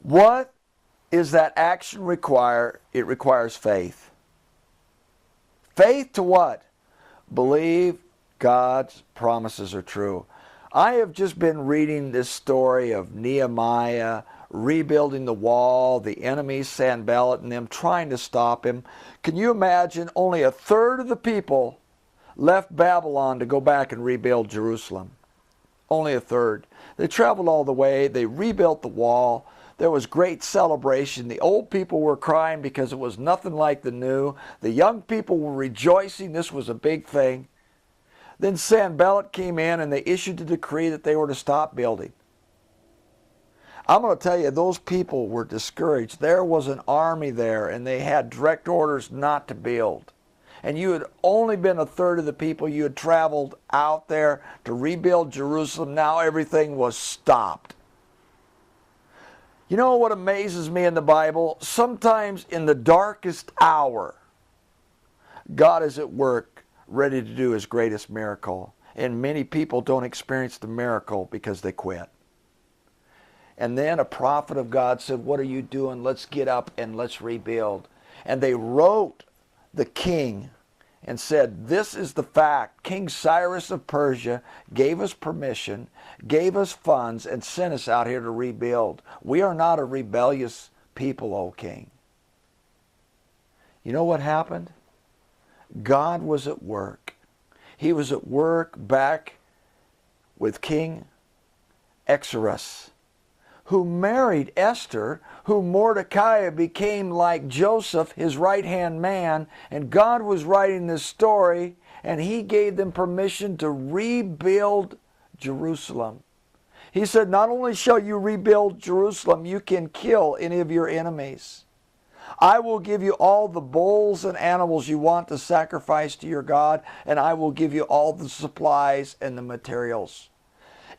What is that action require? It requires faith. Faith to what? Believe God's promises are true. I have just been reading this story of Nehemiah rebuilding the wall, the enemies, Sanballat and them trying to stop him. Can you imagine only a third of the people left Babylon to go back and rebuild Jerusalem? Only a third. They traveled all the way. They rebuilt the wall. There was great celebration. The old people were crying because it was nothing like the new. The young people were rejoicing. This was a big thing. Then Sanballat came in and they issued a decree that they were to stop building. I'm going to tell you, those people were discouraged. There was an army there and they had direct orders not to build. And you had only been a third of the people. You had traveled out there to rebuild Jerusalem. Now everything was stopped. You know what amazes me in the Bible? Sometimes in the darkest hour, God is at work, ready to do His greatest miracle. And many people don't experience the miracle because they quit. And then a prophet of God said, "What are you doing? Let's get up and let's rebuild." And they wrote the king and said, "This is the fact. King Cyrus of Persia gave us permission, gave us funds, and sent us out here to rebuild. We are not a rebellious people, O king." You know what happened? God was at work. He was at work back with King Xerxes, who married Esther, who Mordecai became like Joseph, his right-hand man, and God was writing this story, and He gave them permission to rebuild Jerusalem. He said, not only shall you rebuild Jerusalem, you can kill any of your enemies. I will give you all the bulls and animals you want to sacrifice to your God, and I will give you all the supplies and the materials.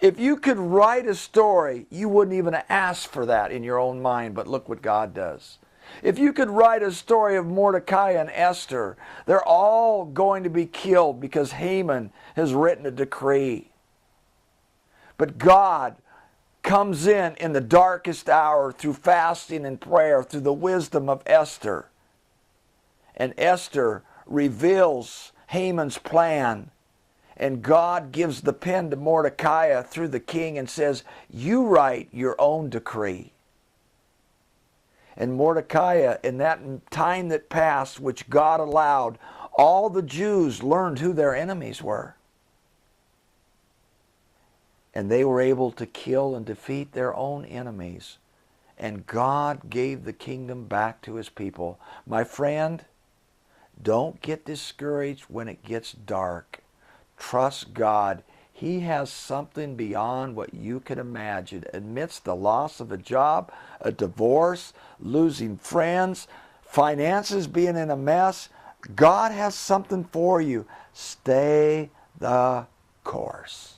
If you could write a story, you wouldn't even ask for that in your own mind, but look what God does. If you could write a story of Mordecai and Esther, they're all going to be killed because Haman has written a decree. But God comes in the darkest hour through fasting and prayer, through the wisdom of Esther. And Esther reveals Haman's plan. And God gives the pen to Mordecai through the king and says, "You write your own decree." And Mordecai, in that time that passed, which God allowed, all the Jews learned who their enemies were. And they were able to kill and defeat their own enemies. And God gave the kingdom back to His people. My friend, don't get discouraged when it gets dark. Trust God. He has something beyond what you can imagine. Amidst the loss of a job, a divorce, losing friends, finances being in a mess, God has something for you. Stay the course.